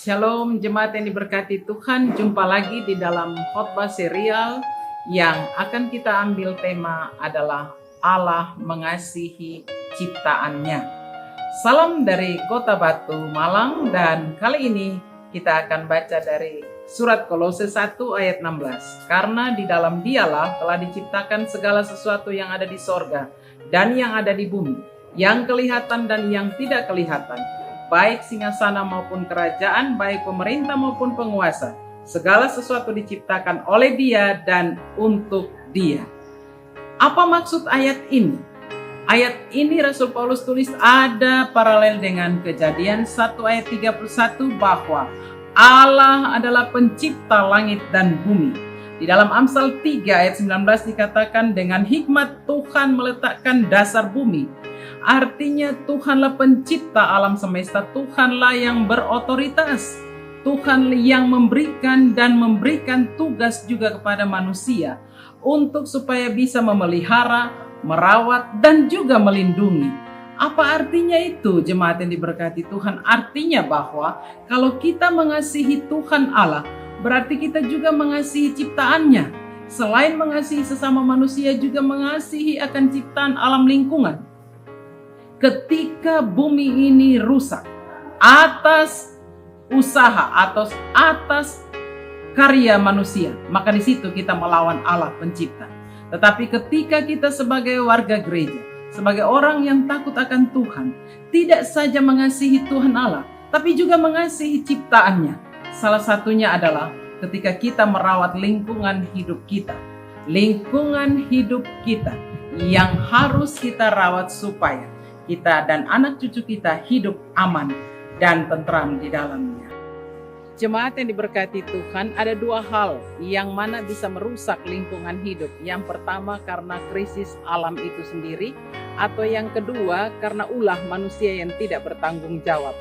Shalom jemaat yang diberkati Tuhan, jumpa lagi di dalam khotbah serial yang akan kita ambil tema adalah Allah mengasihi ciptaannya. Salam dari Kota Batu, Malang, dan kali ini kita akan baca dari surat Kolose 1 ayat 16. Karena di dalam Dialah telah diciptakan segala sesuatu yang ada di sorga dan yang ada di bumi, yang kelihatan dan yang tidak kelihatan, baik singgasana maupun kerajaan, baik pemerintah maupun penguasa. Segala sesuatu diciptakan oleh Dia dan untuk Dia. Apa maksud ayat ini? Ayat ini Rasul Paulus tulis ada paralel dengan Kejadian 1 ayat 31 bahwa Allah adalah pencipta langit dan bumi. Di dalam Amsal 3 ayat 19 dikatakan dengan hikmat Tuhan meletakkan dasar bumi. Artinya Tuhanlah pencipta alam semesta, Tuhanlah yang berotoritas, Tuhan yang memberikan dan memberikan tugas juga kepada manusia untuk supaya bisa memelihara, merawat dan juga melindungi. Apa artinya itu jemaat yang diberkati Tuhan? Artinya bahwa kalau kita mengasihi Tuhan Allah, berarti kita juga mengasihi ciptaannya. Selain mengasihi sesama manusia, juga mengasihi akan ciptaan alam lingkungan. Ketika bumi ini rusak atas usaha atau atas karya manusia, maka di situ kita melawan Allah pencipta. Tetapi ketika kita sebagai warga gereja, sebagai orang yang takut akan Tuhan, tidak saja mengasihi Tuhan Allah, tapi juga mengasihi ciptaannya. Salah satunya adalah ketika kita merawat lingkungan hidup kita. Lingkungan hidup kita yang harus kita rawat supaya kita dan anak cucu kita hidup aman dan tentram di dalamnya. Jemaat yang diberkati Tuhan, ada dua hal yang mana bisa merusak lingkungan hidup. Yang pertama karena krisis alam itu sendiri, atau yang kedua karena ulah manusia yang tidak bertanggung jawab.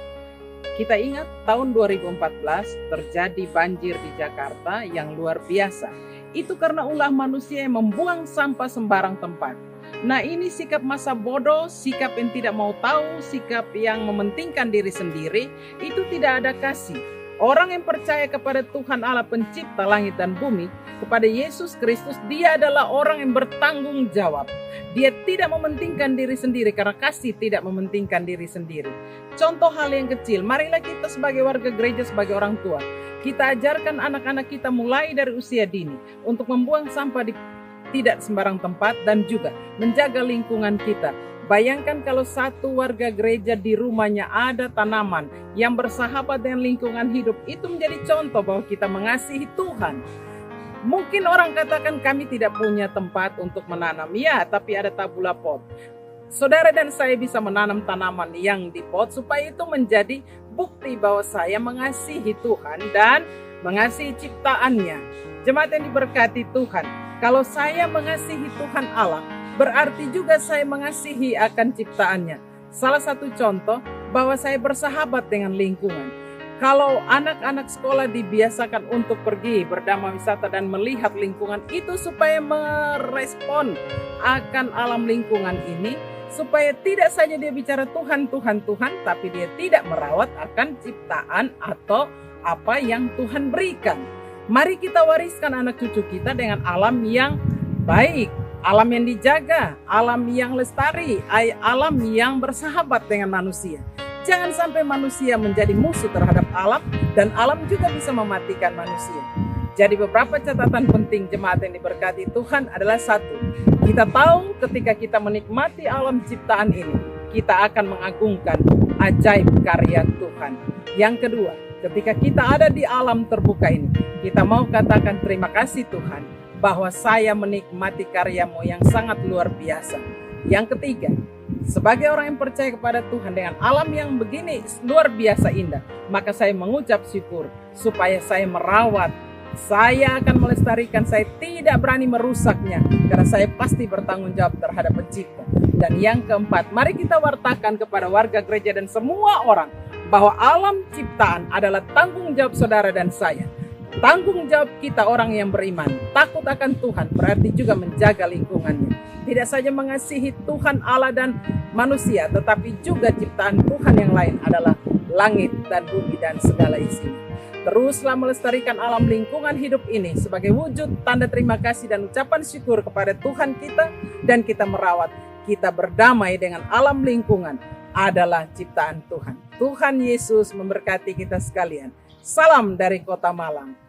Kita ingat tahun 2014 terjadi banjir di Jakarta yang luar biasa. Itu karena ulah manusia yang membuang sampah sembarang tempat. Nah, ini sikap masa bodoh, sikap yang tidak mau tahu, sikap yang mementingkan diri sendiri, itu tidak ada kasih. Orang yang percaya kepada Tuhan Allah pencipta langit dan bumi, kepada Yesus Kristus, dia adalah orang yang bertanggung jawab. Dia tidak mementingkan diri sendiri karena kasih tidak mementingkan diri sendiri. Contoh hal yang kecil, marilah kita sebagai warga gereja, sebagai orang tua, kita ajarkan anak-anak kita mulai dari usia dini untuk membuang sampah di tidak sembarang tempat dan juga menjaga lingkungan kita. Bayangkan kalau satu warga gereja di rumahnya ada tanaman yang bersahabat dengan lingkungan hidup, itu menjadi contoh bahwa kita mengasihi Tuhan. Mungkin orang katakan kami tidak punya tempat untuk menanam, ya, tapi ada tabula pot. Saudara dan saya bisa menanam tanaman yang di pot supaya itu menjadi bukti bahwa saya mengasihi Tuhan dan mengasihi ciptaannya. Jemaat yang diberkati Tuhan, kalau saya mengasihi Tuhan Allah, berarti juga saya mengasihi akan ciptaannya. Salah satu contoh bahwa saya bersahabat dengan lingkungan. Kalau anak-anak sekolah dibiasakan untuk pergi berdamai wisata dan melihat lingkungan itu supaya merespon akan alam lingkungan ini, supaya tidak saja dia bicara Tuhan, Tuhan, Tuhan, tapi dia tidak merawat akan ciptaan atau apa yang Tuhan berikan. Mari kita wariskan anak cucu kita dengan alam yang baik, alam yang dijaga, alam yang lestari, alam yang bersahabat dengan manusia. Jangan sampai manusia menjadi musuh terhadap alam dan alam juga bisa mematikan manusia. Jadi beberapa catatan penting jemaat yang diberkati Tuhan adalah satu, kita tahu ketika kita menikmati alam ciptaan ini, kita akan mengagungkan ajaib karya Tuhan. Yang kedua, ketika kita ada di alam terbuka ini, kita mau katakan terima kasih Tuhan bahwa saya menikmati karya-Mu yang sangat luar biasa. Yang ketiga, sebagai orang yang percaya kepada Tuhan dengan alam yang begini luar biasa indah, maka saya mengucap syukur supaya saya merawat, saya akan melestarikan, saya tidak berani merusaknya karena saya pasti bertanggung jawab terhadap pencipta. Dan yang keempat, mari kita wartakan kepada warga gereja dan semua orang bahwa alam ciptaan adalah tanggung jawab saudara dan saya. Tanggung jawab kita orang yang beriman, takut akan Tuhan, berarti juga menjaga lingkungannya. Tidak saja mengasihi Tuhan Allah dan manusia, tetapi juga ciptaan Tuhan yang lain adalah langit dan bumi dan segala isinya. Teruslah melestarikan alam lingkungan hidup ini sebagai wujud tanda terima kasih dan ucapan syukur kepada Tuhan kita, dan kita merawat, kita berdamai dengan alam lingkungan adalah ciptaan Tuhan. Tuhan Yesus memberkati kita sekalian. Salam dari Kota Malang.